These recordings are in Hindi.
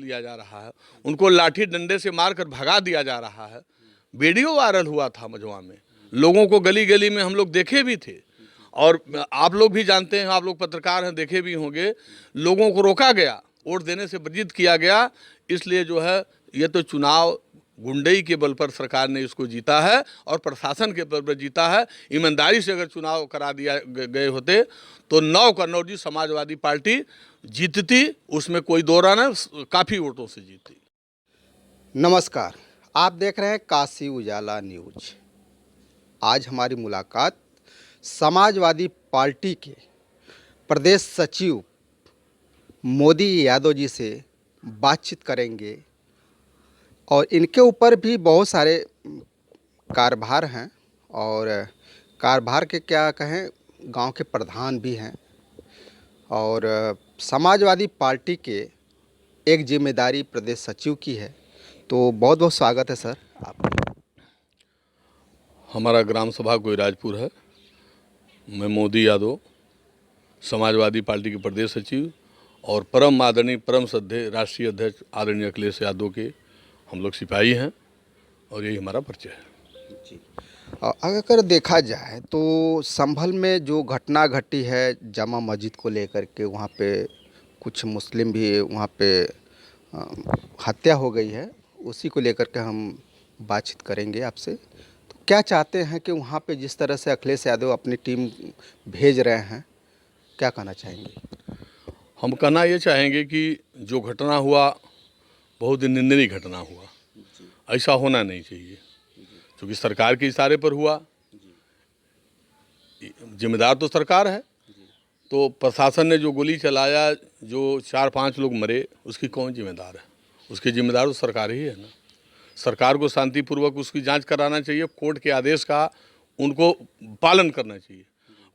लिया जा रहा है, उनको लाठी डंडे से मारकर भगा दिया जा रहा है। वीडियो वायरल हुआ था मझवा में, लोगों को गली गली में हम लोग देखे भी थे, और आप लोग भी जानते हैं, आप लोग पत्रकार हैं, देखे भी होंगे। लोगों को रोका गया, वोट देने से वर्जित किया गया। इसलिए जो है ये तो चुनाव गुंडई के बल पर सरकार ने इसको जीता है और प्रशासन के बल पर जीता है। ईमानदारी से अगर चुनाव करा दिया गए होते तो 9 कन्नौजी समाजवादी पार्टी जीतती, उसमें कोई दो राय नहीं, काफ़ी वोटों से जीती। नमस्कार, आप देख रहे हैं काशी उजाला न्यूज। आज हमारी मुलाकात समाजवादी पार्टी के प्रदेश सचिव मोदी यादव जी से बातचीत करेंगे और इनके ऊपर भी बहुत सारे कार्यभार हैं और कार्यभार के क्या कहें, गांव के प्रधान भी हैं और समाजवादी पार्टी के एक जिम्मेदारी प्रदेश सचिव की है। तो बहुत बहुत स्वागत है सर आप। हमारा ग्राम सभा कोईराजपुर है। मैं मोदी यादव, समाजवादी पार्टी के प्रदेश सचिव और परम आदरणीय परम श्रद्धेय राष्ट्रीय अध्यक्ष आदरणीय अखिलेश यादव के हम लोग सिपाही हैं और यही हमारा परिचय है जी। अगर देखा जाए तो संभल में जो घटना घटी है जामा मस्जिद को लेकर के, वहाँ पे कुछ मुस्लिम भी वहाँ पे हत्या हो गई है, उसी को लेकर के हम बातचीत करेंगे आपसे। तो क्या चाहते हैं कि वहाँ पे जिस तरह से अखिलेश यादव अपनी टीम भेज रहे हैं, क्या कहना चाहेंगे? हम कहना ये चाहेंगे कि जो घटना हुआ बहुत ही निंदनीय घटना हुआ, ऐसा होना नहीं चाहिए, क्योंकि सरकार के इशारे पर हुआ। जिम्मेदार तो सरकार है, तो प्रशासन ने जो गोली चलाया, जो 4-5 लोग मरे, उसकी कौन जिम्मेदार है? उसकी जिम्मेदार तो सरकार ही है ना। सरकार को शांतिपूर्वक उसकी जांच कराना चाहिए, कोर्ट के आदेश का उनको पालन करना चाहिए।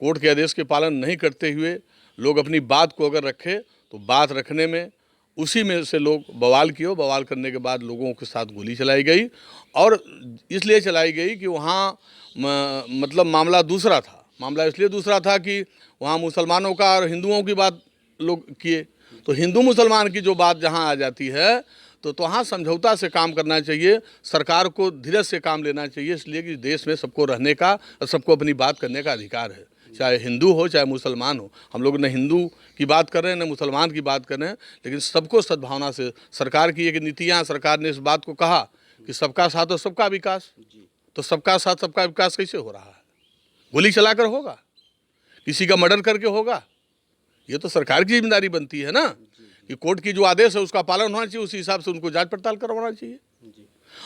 कोर्ट के आदेश के पालन नहीं करते हुए लोग अपनी बात को अगर रखे तो बात रखने में उसी में से लोग बवाल किए। बवाल करने के बाद लोगों के साथ गोली चलाई गई, और इसलिए चलाई गई कि वहाँ मतलब मामला दूसरा था। मामला इसलिए दूसरा था कि वहाँ मुसलमानों का और हिंदुओं की बात लोग किए, तो हिंदू मुसलमान की जो बात जहाँ आ जाती है तो वहाँ समझौता से काम करना चाहिए। सरकार को धीरज से काम लेना चाहिए, इसलिए कि देश में सबको रहने का और सबको अपनी बात करने का अधिकार है, चाहे हिंदू हो चाहे मुसलमान हो। हम लोग न हिंदू की बात कर रहे हैं न मुसलमान की बात कर रहे हैं, लेकिन सबको सद्भावना से, सरकार की एक नीतियाँ, सरकार ने इस बात को कहा कि सबका साथ और सबका विकास। तो सबका साथ सबका विकास कैसे हो रहा है? गोली चलाकर होगा? किसी का मर्डर करके होगा? ये तो सरकार की जिम्मेदारी बनती है ना कि कोर्ट की जो आदेश है उसका पालन होना चाहिए, उसी हिसाब से उनको जांच पड़ताल करवाना चाहिए।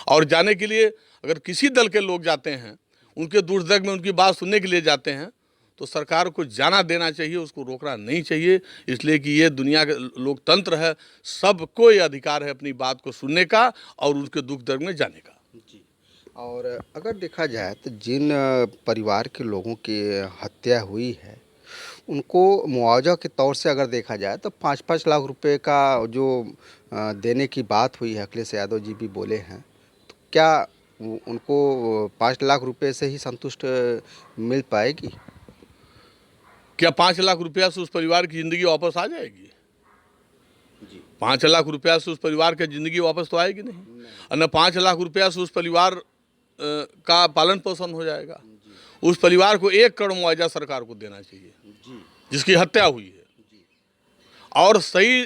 और जाने के लिए अगर किसी दल के लोग जाते हैं, उनके दुर्दर्ग में उनकी बात सुनने के लिए जाते हैं, तो सरकार को जाना देना चाहिए, उसको रोकना नहीं चाहिए। इसलिए कि ये दुनिया का लोकतंत्र है, सबको ये अधिकार है अपनी बात को सुनने का और उसके दुख दर्द में जाने का। जी। और अगर देखा जाए तो जिन परिवार के लोगों की हत्या हुई है, उनको मुआवजा के तौर से अगर देखा जाए तो 5-5 लाख रुपए का जो देने की बात हुई है, अखिलेश यादव जी भी बोले हैं, तो क्या उनको 5 लाख रुपए से ही संतुष्ट मिल पाएगी? क्या 5 लाख रुपया से उस परिवार की ज़िंदगी वापस आ जाएगी? 5 लाख रुपया से उस परिवार की ज़िंदगी वापस तो आएगी नहीं, और न 5 लाख रुपया से उस परिवार का पालन पोषण हो जाएगा। उस परिवार को 1 करोड़ मुआवजा सरकार को देना चाहिए जिसकी हत्या हुई है, और सही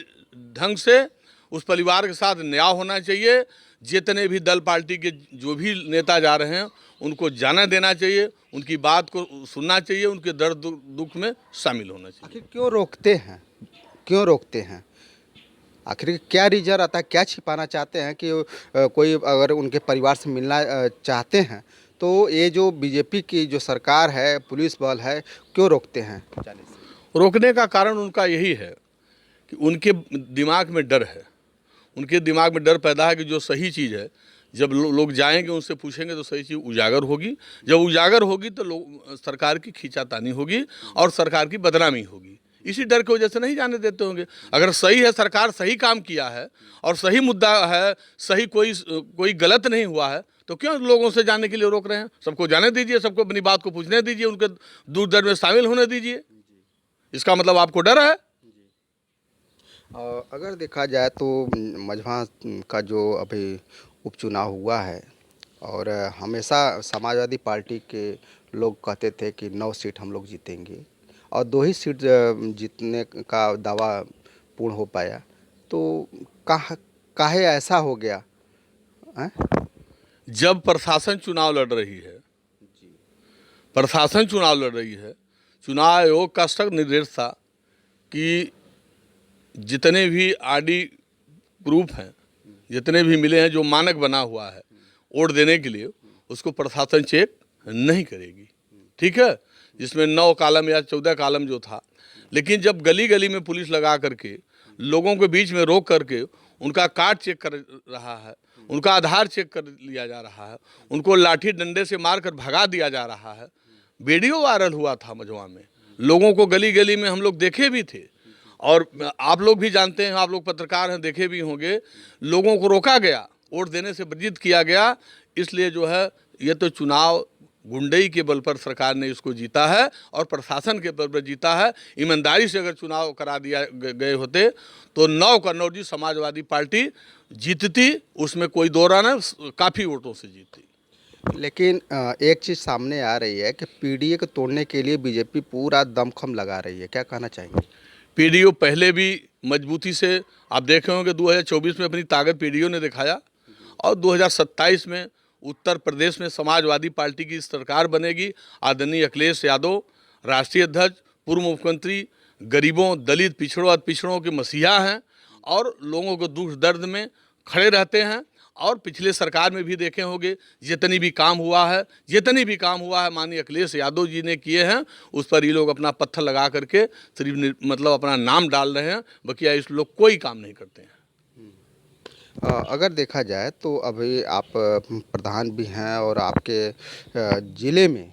ढंग से उस परिवार के साथ न्याय होना चाहिए। जितने भी दल पार्टी के जो भी नेता जा रहे हैं उनको जाना देना चाहिए, उनकी बात को सुनना चाहिए, उनके दर्द दुख में शामिल होना चाहिए। आखिर क्यों रोकते हैं? क्यों रोकते हैं? आखिर क्या रीजन रहता है? क्या छिपाना चाहते हैं कि कोई अगर उनके परिवार से मिलना चाहते हैं तो ये जो बीजेपी की जो सरकार है, पुलिस बल है, क्यों रोकते हैं जाने से? रोकने का कारण उनका यही है कि उनके दिमाग में डर है। उनके दिमाग में डर पैदा है कि जो सही चीज़ है, जब लोग जाएंगे उनसे पूछेंगे तो सही चीज़ उजागर होगी। जब उजागर होगी तो लोग सरकार की खींचातानी होगी और सरकार की बदनामी होगी। इसी डर की वजह से नहीं जाने देते होंगे। अगर सही है, सरकार सही काम किया है और सही मुद्दा है, सही कोई गलत नहीं हुआ है, तो क्यों लोगों से जाने के लिए रोक रहे हैं? सबको जाने दीजिए, सबको अपनी बात को पूछने दीजिए, उनके दुख दर्द में शामिल होने दीजिए। इसका मतलब आपको डर है? अगर देखा जाए तो मझवा का जो अभी उपचुनाव हुआ है और हमेशा समाजवादी पार्टी के लोग कहते थे कि 9 सीट हम लोग जीतेंगे और 2 ही सीट जीतने का दावा पूर्ण हो पाया। तो काहे ऐसा हो गया हैं? जब प्रशासन चुनाव लड़ रही है, प्रशासन चुनाव लड़ रही है, चुनाव आयोग का सख्त निर्देश था कि जितने भी आरडी प्रूफ हैं, जितने भी मिले हैं, जो मानक बना हुआ है वोट देने के लिए, उसको प्रशासन चेक नहीं करेगी। ठीक है, जिसमें 9 कॉलम या 14 कॉलम जो था। लेकिन जब गली गली में पुलिस लगा करके लोगों के बीच में रोक करके उनका कार्ड चेक कर रहा है, उनका आधार चेक कर लिया जा रहा है, उनको लाठी डंडे से मारकर भगा दिया जा रहा है। वीडियो वायरल हुआ था मझवा में, लोगों को गली गली में हम लोग देखे भी थे और आप लोग भी जानते हैं, आप लोग पत्रकार हैं, देखे भी होंगे। लोगों को रोका गया, वोट देने से वर्जित किया गया। इसलिए जो है ये तो चुनाव गुंडई के बल पर सरकार ने इसको जीता है और प्रशासन के बल पर जीता है। ईमानदारी से अगर चुनाव करा दिया गए होते तो 9 कन्नौज जी समाजवादी पार्टी जीतती, उसमें कोई दो राय नहीं, काफ़ी वोटों से जीतती। लेकिन एक चीज़ सामने आ रही है कि पीडीए को तोड़ने के लिए बीजेपी पूरा दमखम लगा रही है। क्या कहना चाहेंगे? पीडीओ पहले भी मजबूती से, आप देखे होंगे 2024 में अपनी ताकत पीडीओ ने दिखाया और 2027 में उत्तर प्रदेश में समाजवादी पार्टी की सरकार बनेगी। आदरणीय अखिलेश यादव राष्ट्रीय अध्यक्ष, पूर्व मुख्यमंत्री, गरीबों, दलित, पिछड़ों के मसीहा हैं और लोगों को दुख दर्द में खड़े रहते हैं। और पिछले सरकार में भी देखे होंगे जितनी भी काम हुआ है माननीय अखिलेश यादव जी ने किए हैं, उस पर ये लोग अपना पत्थर लगा करके सिर्फ मतलब अपना नाम डाल रहे हैं, बकिया इस लोग कोई काम नहीं करते हैं। अगर देखा जाए तो अभी आप प्रधान भी हैं और आपके ज़िले में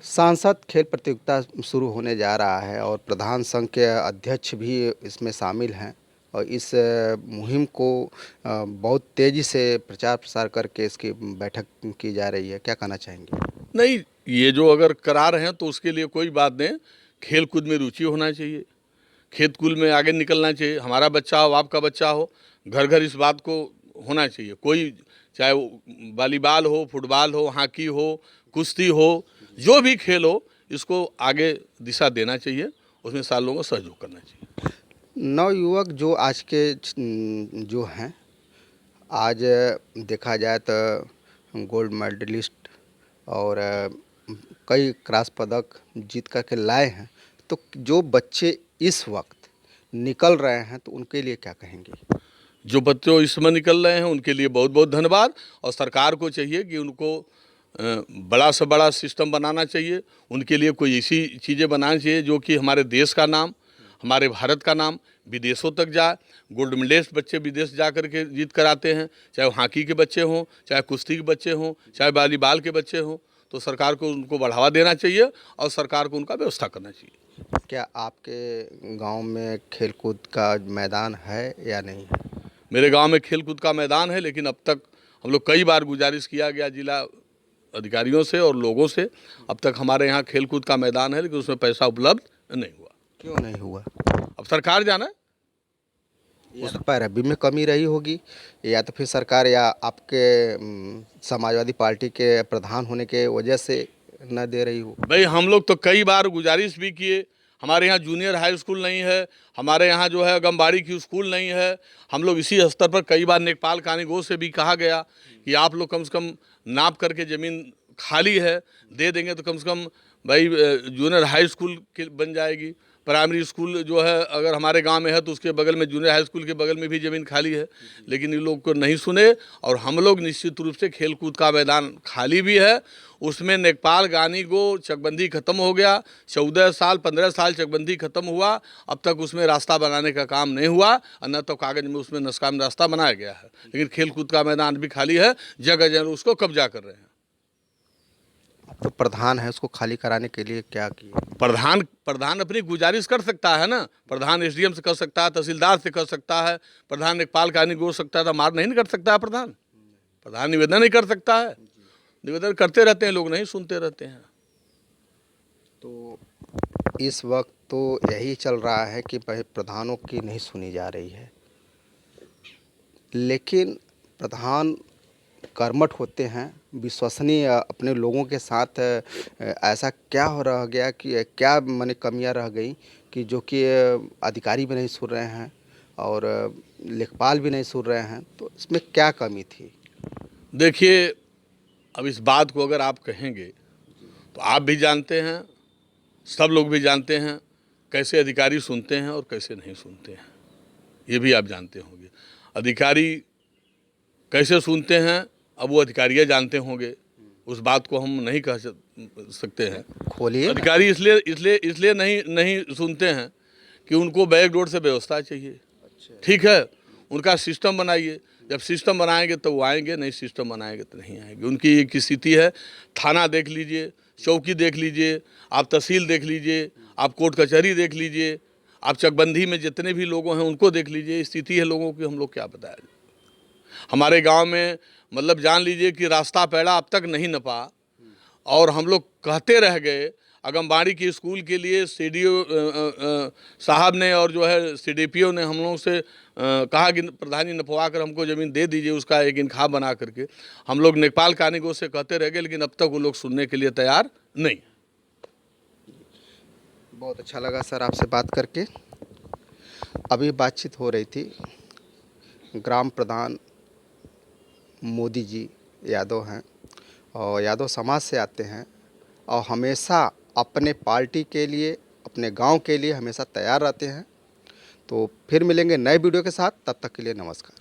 सांसद खेल प्रतियोगिता शुरू होने जा रहा है और प्रधान संघ के अध्यक्ष भी इसमें शामिल हैं और इस मुहिम को बहुत तेज़ी से प्रचार प्रसार करके इसकी बैठक की जा रही है। क्या कहना चाहेंगे? नहीं, ये जो अगर करा रहे हैं तो उसके लिए कोई बात नहीं, खेल कूद में रुचि होना चाहिए, खेत कूद में आगे निकलना चाहिए। हमारा बच्चा हो, आपका बच्चा हो, घर घर इस बात को होना चाहिए। कोई चाहे वो वॉलीबॉल हो, फुटबॉल हो, हॉकी हो, कुश्ती हो, जो भी खेल हो, इसको आगे दिशा देना चाहिए, उसमें सारे लोगों को सहयोग करना चाहिए। नवयुवक जो आज के जो हैं, आज देखा जाए तो गोल्ड मेडलिस्ट और कई क्रास पदक जीत करके लाए हैं। तो जो बच्चे इस वक्त निकल रहे हैं तो उनके लिए क्या कहेंगे? जो बच्चों इस समय निकल रहे हैं उनके लिए बहुत बहुत धन्यवाद। और सरकार को चाहिए कि उनको बड़ा से बड़ा सिस्टम बनाना चाहिए, उनके लिए कोई ऐसी चीज़ें बनानी चाहिए जो कि हमारे देश का नाम, हमारे भारत का नाम विदेशों तक जाए। गोल्ड मेडलिस्ट बच्चे विदेश जा कर के जीत कर आते हैं, चाहे वो हॉकी के बच्चे हों, चाहे कुश्ती के बच्चे हों, चाहे वॉलीबॉल के बच्चे हों। तो सरकार को उनको बढ़ावा देना चाहिए और सरकार को उनका व्यवस्था करना चाहिए। क्या आपके गांव में खेलकूद का मैदान है या नहीं है? मेरे गांव में खेल कूद का मैदान है, लेकिन अब तक हम लोग कई बार गुजारिश किया गया जिला अधिकारियों से और लोगों से, अब तक हमारे यहाँ खेल कूद का मैदान है लेकिन उसमें पैसा उपलब्ध नहीं हुआ। क्यों नहीं हुआ? अब सरकार जाना है। उस पैरवी में कमी रही होगी या तो फिर सरकार या आपके समाजवादी पार्टी के प्रधान होने के वजह से न दे रही हो। भाई हम लोग तो कई बार गुजारिश भी किए, हमारे यहाँ जूनियर हाई स्कूल नहीं है, हमारे यहाँ जो है आंगनबाड़ी की स्कूल नहीं है। हम लोग इसी स्तर पर कई बार लेखपाल कानूनगो से भी कहा गया कि आप लोग कम से कम नाप करके ज़मीन खाली है दे देंगे तो कम से कम भाई जूनियर हाई स्कूल बन जाएगी। प्राइमरी स्कूल जो है अगर हमारे गांव में है तो उसके बगल में जूनियर हाई स्कूल के बगल में भी ज़मीन खाली है, लेकिन इन लोग को नहीं सुने। और हम लोग निश्चित रूप से खेल कूद का मैदान खाली भी है, उसमें लेखपाल कानूनगो चकबंदी ख़त्म हो गया, 14 साल 15 साल चकबंदी ख़त्म हुआ, अब तक उसमें रास्ता बनाने का काम नहीं हुआ और न तो कागज़ में उसमें नस्का में रास्ता बनाया गया है। लेकिन खेल कूद का मैदान भी खाली है, जगह जगह उसको कब्जा कर रहे हैं। तो प्रधान है, उसको खाली कराने के लिए क्या किए? प्रधान अपनी गुजारिश कर सकता है ना, प्रधान एसडीएम से कर सकता है, तहसीलदार से कर सकता है, प्रधान लेखपाल कानूनगो हो सकता है, तो मार नहीं कर सकता है। प्रधान निवेदन नहीं कर सकता है, निवेदन करते रहते हैं लोग, नहीं सुनते रहते हैं। तो इस वक्त तो यही चल रहा है कि भाई प्रधानों की नहीं सुनी जा रही है, लेकिन प्रधान कर्मठ होते हैं, विश्वसनीय अपने लोगों के साथ। ऐसा क्या हो रह गया कि क्या माने कमियां रह गई कि जो कि अधिकारी भी नहीं सुन रहे हैं और लेखपाल भी नहीं सुन रहे हैं, तो इसमें क्या कमी थी? देखिए, अब इस बात को अगर आप कहेंगे तो आप भी जानते हैं, सब लोग भी जानते हैं कैसे अधिकारी सुनते हैं और कैसे नहीं सुनते हैं, ये भी आप जानते होंगे। अधिकारी कैसे सुनते हैं अब वो अधिकारियाँ जानते होंगे, उस बात को हम नहीं कह सकते हैं। खोलिए। अधिकारी इसलिए नहीं सुनते हैं कि उनको बैकडोर से व्यवस्था चाहिए। ठीक है, उनका सिस्टम बनाइए, जब सिस्टम बनाएंगे तो वो आएंगे, नहीं सिस्टम बनाएंगे तो नहीं आएंगे। उनकी एक स्थिति है, थाना देख लीजिए, चौकी देख लीजिए, आप तहसील देख लीजिए, आप कोर्ट कचहरी देख लीजिए, आप चकबंदी में जितने भी लोगों हैं उनको देख लीजिए। स्थिति है लोगों की, हम लोग क्या बताएं। हमारे गांव में मतलब जान लीजिए कि रास्ता पैड़ा अब तक नहीं नपा, और हम लोग कहते रह गए। आंगनबाड़ी की स्कूल के लिए सीडीओ साहब ने और जो है सीडीपीओ ने हम लोगों से कहा कि प्रधान जी नपवा कर हमको ज़मीन दे दीजिए, उसका एक इंखाब बना करके। हम लोग नेपाल कानूनगो से कहते रह गए, लेकिन अब तक वो लोग सुनने के लिए तैयार नहीं। बहुत अच्छा लगा सर आपसे बात करके। अभी बातचीत हो रही थी, ग्राम प्रधान मोदी जी यादव हैं और यादव समाज से आते हैं और हमेशा अपने पार्टी के लिए, अपने गांव के लिए हमेशा तैयार रहते हैं। तो फिर मिलेंगे नए वीडियो के साथ, तब तक के लिए नमस्कार।